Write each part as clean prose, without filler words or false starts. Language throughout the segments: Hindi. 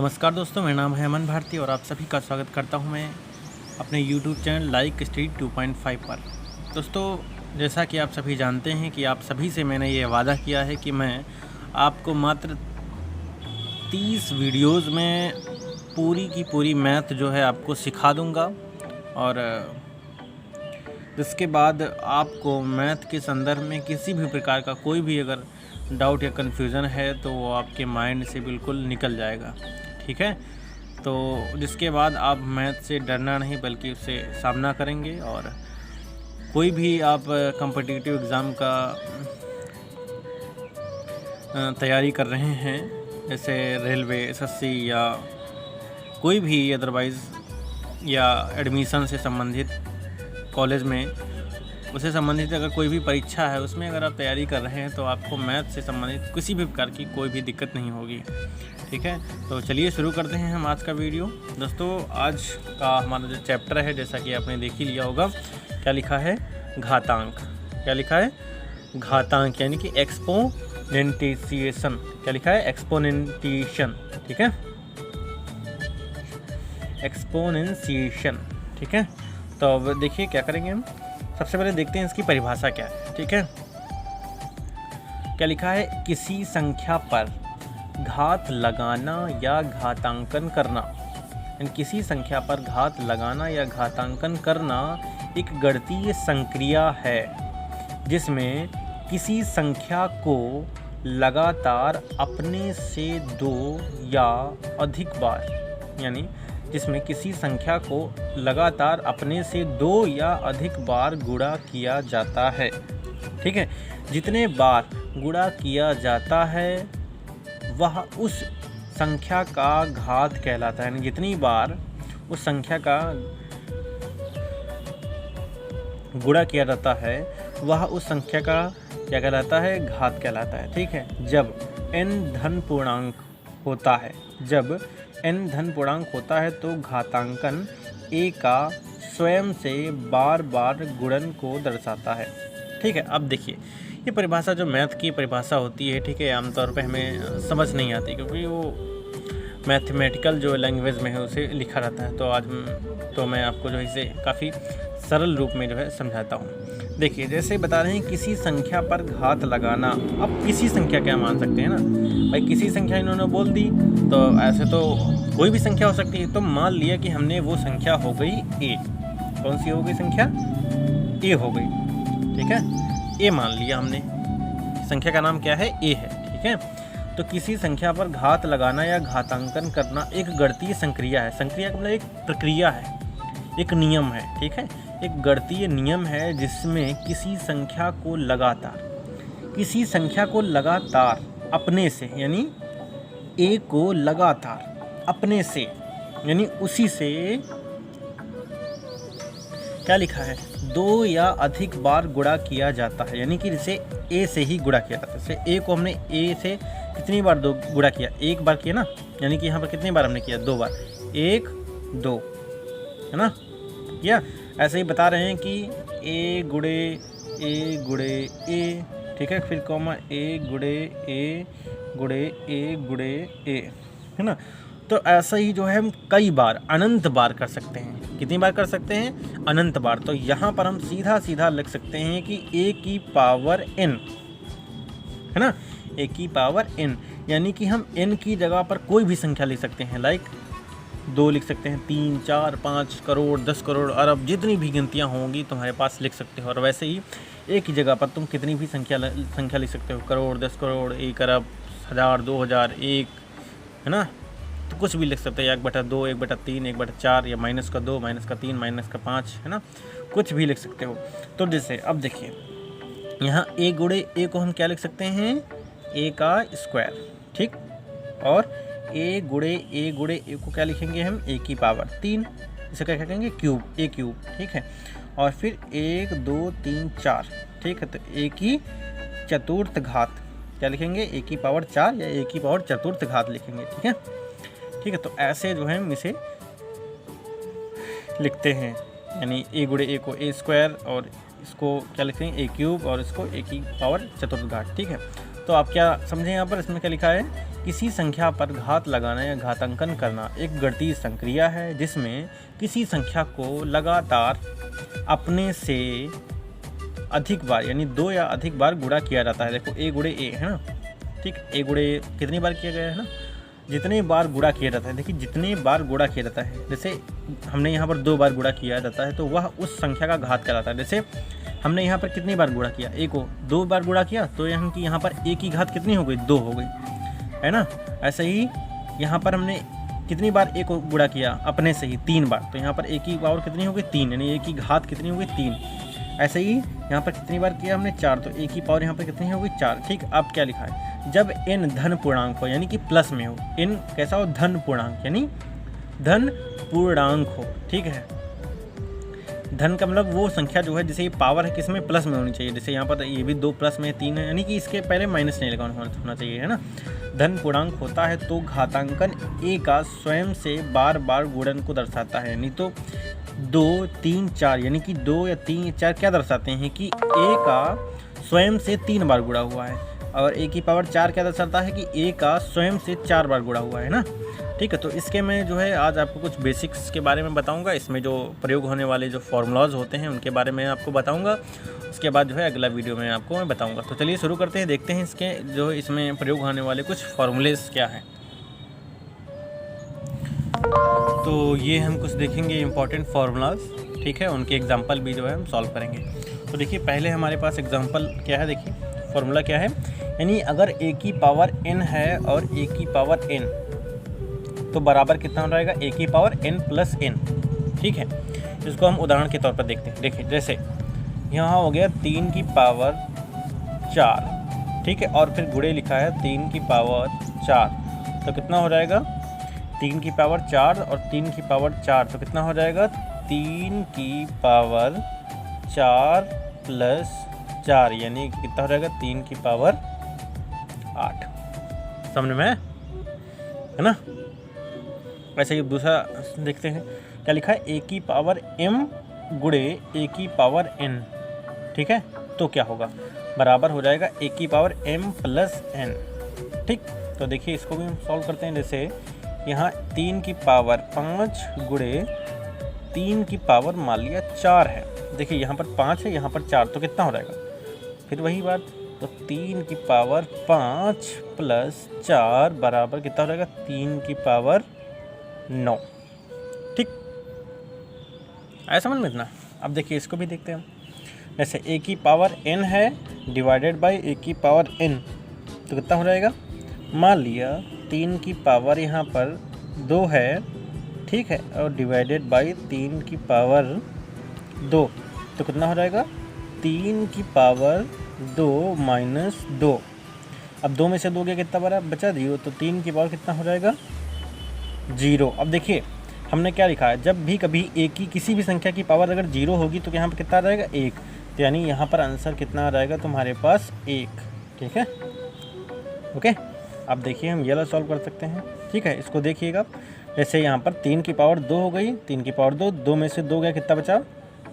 नमस्कार दोस्तों, मेरा नाम है अमन भारती और आप सभी का स्वागत करता हूं मैं अपने यूट्यूब चैनल लाइक स्टडी 2.5 पर। दोस्तों, जैसा कि आप सभी जानते हैं कि आप सभी से मैंने ये वादा किया है कि मैं आपको मात्र 30 वीडियोस में पूरी की पूरी मैथ जो है आपको सिखा दूंगा और इसके बाद आपको मैथ के संदर्भ में किसी भी प्रकार का कोई भी अगर डाउट या कन्फ्यूज़न है तो वो आपके माइंड से बिल्कुल निकल जाएगा। ठीक है, तो जिसके बाद आप मैथ से डरना नहीं बल्कि उससे सामना करेंगे और कोई भी आप कॉम्पिटिटिव एग्ज़ाम का तैयारी कर रहे हैं, जैसे रेलवे, एसएससी या कोई भी अदरवाइज़ या एडमिशन से संबंधित कॉलेज में उससे संबंधित अगर कोई भी परीक्षा है उसमें अगर आप तैयारी कर रहे हैं तो आपको मैथ से संबंधित किसी भी प्रकार की कोई भी दिक्कत नहीं होगी। ठीक है, तो चलिए शुरू करते हैं हम आज का वीडियो। दोस्तों, आज का हमारा जो चैप्टर है, जैसा कि आपने देख ही लिया होगा, क्या लिखा है? घातांक। क्या लिखा है? घातांक, यानी कि एक्सपोनेंटिएशन। क्या लिखा है? एक्सपोनेंटिएशन। ठीक है, एक्सपोनेंशिएशन। ठीक है, तो अब देखिए क्या करेंगे हम। सबसे पहले देखते हैं इसकी परिभाषा क्या है। ठीक है, क्या लिखा है? किसी संख्या पर घात लगाना या घातांकन करना। किसी संख्या पर घात लगाना या घातांकन करना एक गणितीय संक्रिया है जिसमें किसी संख्या को लगातार अपने से दो या अधिक बार, यानी जिसमें किसी संख्या को लगातार अपने से दो या अधिक बार गुणा किया जाता है। ठीक है, जितने बार गुणा किया जाता है वह उस संख्या का घात कहलाता है। यानी जितनी बार उस संख्या का गुणा किया जाता है वह उस संख्या का क्या कहलाता है? घात कहलाता है। ठीक है, जब n धन पूर्णांक होता है, जब n धन पूर्णांक होता है तो घातांकन a का स्वयं से बार बार गुणन को दर्शाता है। ठीक है, अब देखिए ये परिभाषा जो मैथ की परिभाषा होती है, ठीक है, आमतौर पे हमें समझ नहीं आती क्योंकि वो मैथमेटिकल जो लैंग्वेज में है उसे लिखा रहता है। तो मैं आपको जो है इसे काफ़ी सरल रूप में जो है समझाता हूँ। देखिए, जैसे बता रहे हैं किसी संख्या पर घात लगाना। अब किसी संख्या क्या मान सकते हैं ना भाई, किसी संख्या इन्होंने बोल दी तो ऐसे तो कोई भी संख्या हो सकती है। तो मान लिया कि हमने वो संख्या हो गई ए। कौन सी हो गई संख्या? ए हो गई। ठीक है, ए मान लिया हमने। संख्या का नाम क्या है? ए है। ठीक है, तो किसी संख्या पर घात लगाना या घातांकन करना एक गणितीय संक्रिया है। संक्रिया का मतलब एक प्रक्रिया है, एक नियम है। ठीक है, एक गणितीय नियम है जिसमें किसी संख्या को लगातार अपने से, यानी ए को लगातार अपने से, यानी उसी से क्या लिखा है? दो या अधिक बार गुणा किया जाता है। यानी कि जैसे ए से ही गुणा किया जाता है। जैसे ए को हमने ए से कितनी बार गुणा किया? एक बार किया ना, यानी कि यहाँ पर कितनी बार हमने किया? 2 बार। 1 2, है ना? या ऐसे ही बता रहे हैं कि ए गुणे ए। ठीक है, फिर कॉमा ए गुणे ए गुणे ए, है ना? तो ऐसा ही जो है हम कई बार, अनंत बार कर सकते हैं। कितनी बार कर सकते हैं? अनंत बार। तो यहाँ पर हम सीधा लिख सकते हैं कि ए की पावर n, है ना? ए की पावर n, यानी कि हम n की जगह पर कोई भी संख्या लिख सकते हैं। लाइक 2 लिख सकते हैं, 3 4 5 करोड़, 10 करोड़, अरब, जितनी भी गिनतियाँ होंगी तुम्हारे पास लिख सकते हो। और वैसे ही एक ही जगह पर तुम कितनी भी संख्या लिख सकते हो। करोड़, 10 करोड़, 1 अरब, 1000, 2000, 1, है ना? तो कुछ भी लिख सकते हैं। 1/2, 1/3, 1/4, या -2, -3, -5, है ना? कुछ भी लिख सकते हो। तो जैसे अब देखिए यहाँ ए गुणे ए को हम क्या लिख सकते हैं? ए का स्क्वायर। ठीक, और ए गुणे ए को क्या लिखेंगे हम? ए की पावर 3। इसे क्या कहेंगे? क्यूब, ए क्यूब। ठीक है, और फिर 1 2 3 4। ठीक है, तो ए की चतुर्थ घात क्या लिखेंगे? ए की पावर 4 या ए की पावर चतुर्थ घात लिखेंगे। ठीक है, तो ऐसे जो है हम इसे लिखते हैं, यानी ए गुणे ए को ए स्क्वायर और इसको क्या लिखेंगे? ए क्यूब, और इसको ए की पावर चतुर्थ घात। ठीक है, तो आप क्या समझें यहाँ पर, इसमें क्या लिखा है, किसी संख्या पर घात लगाना या घातांकन करना एक गणितीय संक्रिया है जिसमें किसी संख्या को लगातार अपने से अधिक बार यानी 2 या अधिक बार गुणा किया जाता है। देखो a गुणे a है ना, ठीक, a गुणे कितनी बार किया गया है ना, जितने बार गुणा किया जाता है। देखिए जितने बार गुणा किया जाता है, जैसे हमने यहाँ पर 2 बार गुणा किया जाता है तो वह उस संख्या का घात कहलाता है। जैसे हमने यहाँ पर कितनी बार गुणा किया, a को 2 बार गुणा किया तो यहाँ पर a की घात कितनी हो गई, 2 हो गई, है ना। ऐसे ही यहाँ पर हमने कितनी बार a को गुणा किया, अपने से ही 3 बार, तो यहाँ पर a की पावर कितनी हो गई, 3, यानी a की घात कितनी हो गई, 3। ऐसे ही यहाँ पर कितनी बार किया हमने, 4, तो a की पावर यहाँ पर कितनी हो गई, 4। ठीक, अब क्या लिखा है, जब n धन पूर्णांक हो यानी कि प्लस में हो, n कैसा हो, धन पूर्णांक यानी धन पूर्णांक हो, ठीक है। धन का मतलब वो संख्या जो है जिसे ये पावर है किसमें, प्लस में होनी चाहिए। जैसे यहाँ पर ये भी 2 प्लस में 3 है, यानी कि इसके पहले माइनस नहीं लगा होना चाहिए, है ना। धन पूर्णांक होता है तो घातांकन a का स्वयं से बार बार गुणन को दर्शाता है, नहीं तो 2, 3, 4 यानी कि 2 या 3 या 4 क्या दर्शाते हैं कि a का स्वयं से 3 बार गुणा हुआ है, और a की पावर 4 क्या दर्शाता है कि a का स्वयं से 4 बार गुणा हुआ है ना। ठीक है, तो इसके मैं जो है आज आपको कुछ बेसिक्स के बारे में बताऊंगा, इसमें जो प्रयोग होने वाले जो फार्मूलाज होते हैं उनके बारे में आपको बताऊंगा। उसके बाद जो है अगला वीडियो में आपको मैं बताऊंगा। तो चलिए शुरू करते हैं, देखते हैं इसके जो इसमें प्रयोग होने वाले कुछ फार्मूलेस क्या हैं। तो ये हम कुछ देखेंगे इंपॉर्टेंट फार्मूलाज, ठीक है, उनके एग्जाम्पल भी जो है हम सॉल्व करेंगे। तो देखिए पहले हमारे पास एग्जाम्पल क्या है, देखिए फार्मूला क्या है, यानी अगर a की पावर n है और a की पावर n तो बराबर कितना हो जाएगा, a की पावर n प्लस n। ठीक है, इसको हम उदाहरण के तौर पर देखते हैं। देखिए जैसे यहाँ हो गया 3 की पावर 4, ठीक है, और फिर गुणे लिखा है 3 की पावर 4, तो कितना हो जाएगा, 3 की पावर 4 और 3 की पावर 4, तो कितना हो जाएगा, 3 की पावर 4 प्लस 4, यानी कितना हो जाएगा, 3 की पावर 8। समझ में है ना। वैसे ही दूसरा देखते हैं, क्या लिखा है, a की पावर m गुणे a की पावर n, ठीक है, तो क्या होगा, बराबर हो जाएगा a की पावर m प्लस n। ठीक, तो देखिए इसको भी हम सॉल्व करते हैं। जैसे यहाँ 3 की पावर 5 गुणे 3 की पावर मान लिया 4 है, देखिए यहाँ पर 5 है, यहाँ पर 4, तो कितना हो जाएगा, फिर वही बात, तो 3 की पावर 5 प्लस 4 बराबर कितना हो जाएगा, 3 की पावर 9। ठीक, आया समझ में इतना। अब देखिए इसको भी देखते हैं हम, जैसे a की पावर n है डिवाइडेड बाय a की पावर n, तो कितना हो जाएगा, मान लिया 3 की पावर यहाँ पर 2 है, ठीक है, और डिवाइडेड बाय 3 की पावर 2, तो कितना हो जाएगा, 3 की पावर 2 माइनस 2। अब 2 में से 2 गया, कितना बड़ा बचा 0, तो 3 की पावर कितना हो जाएगा, 0। अब देखिए हमने क्या लिखा है, जब भी कभी a की किसी भी संख्या की पावर अगर 0 होगी तो यहाँ पर कितना आ जाएगा, 1, तो यानी यहाँ पर आंसर कितना आ जाएगा तुम्हारे पास, 1। ठीक है, ओके। अब देखिए हम ये वाला सॉल्व कर सकते हैं, ठीक है, इसको देखिएगा। जैसे यहाँ पर 3 की पावर 2 हो गई, 3 की पावर 2, 2 में से 2 गया, कितना बचा,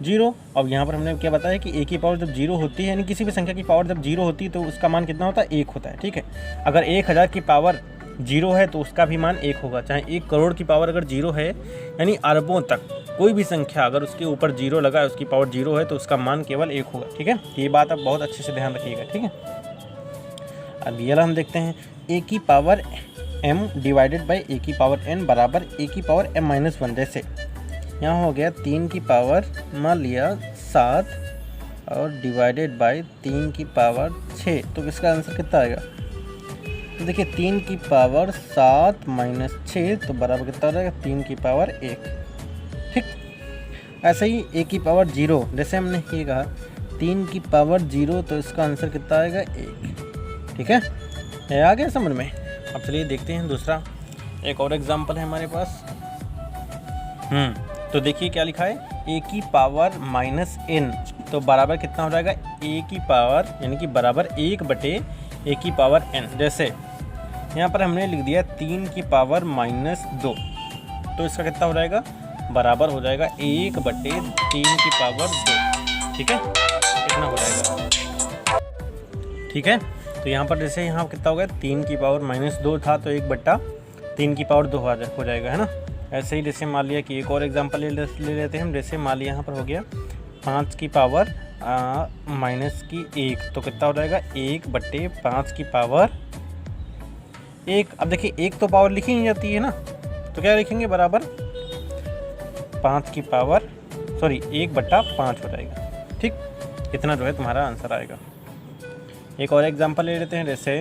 0। अब यहाँ पर हमने क्या बताया कि a की पावर जब 0 होती है, यानी किसी भी संख्या की पावर जब 0 होती है तो उसका मान कितना होता है, 1 होता है। ठीक है, अगर 1000 की पावर 0 है तो उसका भी मान 1 होगा, चाहे 1 करोड़ की पावर अगर 0 है, यानी अरबों तक कोई भी संख्या अगर उसके ऊपर 0 लगा है, उसकी पावर 0 है, तो उसका मान केवल 1 होगा। ठीक है, ये बात आप बहुत अच्छे से ध्यान रखिएगा। ठीक है, अब ये हम देखते हैं, a की power m divided by a की पावर n बराबर a की पावर m माइनस 1। जैसे यहाँ हो गया 3 की पावर मान लिया 7 और डिवाइडेड बाई 3 की पावर 6, तो इसका आंसर कितना आएगा, तो देखिए 3 की पावर 7 माइनस 6, तो बराबर कितना हो जाएगा, 3 की पावर 1। ठीक, ऐसे ही a की पावर 0, जैसे हमने ये कहा 3 की पावर 0, तो इसका आंसर कितना आएगा, 1। ठीक है, ये आ गया समझ में। अब चलिए देखते हैं दूसरा, एक और एग्जांपल है हमारे पास। तो देखिए क्या लिखा है, a की पावर माइनस n, तो बराबर कितना हो जाएगा, a की पावर यानी कि बराबर 1 बटे a की पावर n। जैसे यहाँ पर हमने लिख दिया 3 की पावर माइनस 2, तो इसका कितना हो जाएगा, बराबर हो जाएगा 1 बटे 3 की पावर 2। ठीक है, कितना हो जाएगा, ठीक है, तो तो यहाँ पर जैसे यहाँ कितना हो गया 3 की पावर -2 था तो 1/3 की पावर 2 हो जाएगा, है ना। ऐसे ही जैसे मान लिया कि एक और एग्जांपल ले लेते हैं हम। जैसे मान लिया यहाँ पर हो गया 5 की पावर -1 तो कितना हो जाएगा 1/5 की पावर 1। अब देखिए 1 तो पावर लिखी नहीं जाती है ना, तो क्या लिखेंगे बराबर 5 की पावर 1/5 हो जाएगा। ठीक, इतना जो है तुम्हारा आंसर आएगा। एक और एग्जांपल ले लेते हैं। जैसे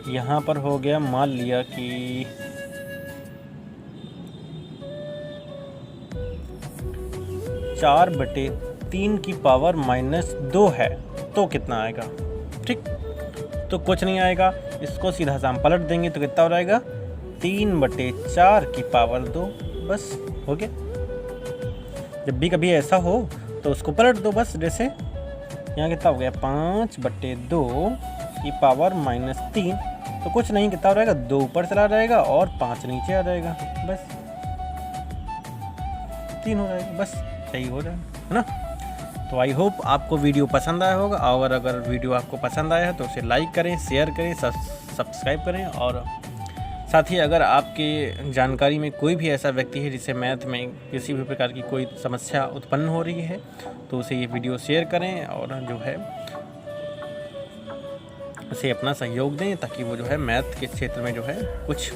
यहाँ पर हो गया मान लिया कि 4/3 की पावर -2 है तो कितना आएगा। ठीक, तो कुछ नहीं आएगा, इसको सीधा सा हम पलट देंगे तो कितना हो जाएगा 3/4 की पावर 2। बस हो गया। जब भी कभी ऐसा हो तो उसको पलट दो बस। जैसे यहाँ कितना हो गया 5/2 की पावर -3 तो कुछ नहीं, कितना हो जाएगा 2 ऊपर चला जाएगा और 5 नीचे आ जाएगा, बस 3 हो जाएगा, बस यही हो जाएगा, है ना। तो आई होप आपको वीडियो पसंद आया होगा, और अगर वीडियो आपको पसंद आया है तो उसे लाइक करें, शेयर करें, सब्सक्राइब करें। और साथ ही अगर आपके जानकारी में कोई भी ऐसा व्यक्ति है जिसे मैथ में किसी भी प्रकार की कोई समस्या उत्पन्न हो रही है तो उसे ये वीडियो शेयर करें और जो है उसे अपना सहयोग दें, ताकि वो जो है मैथ के क्षेत्र में जो है कुछ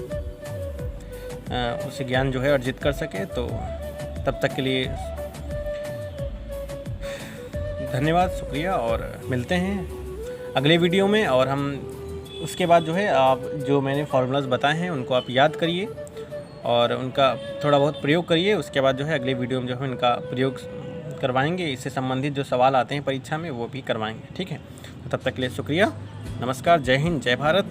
उसे ज्ञान जो है अर्जित कर सके। तो तब तक के लिए धन्यवाद, शुक्रिया, और मिलते हैं अगले वीडियो में। और हम उसके बाद जो है आप जो मैंने फार्मूलाज बताए हैं उनको आप याद करिए और उनका थोड़ा बहुत प्रयोग करिए। उसके बाद जो है अगले वीडियो में जो है उनका प्रयोग करवाएंगे, इससे संबंधित जो सवाल आते हैं परीक्षा में वो भी करवाएंगे। ठीक है, तो तब तक के लिए शुक्रिया, नमस्कार, जय हिंद, जय भारत।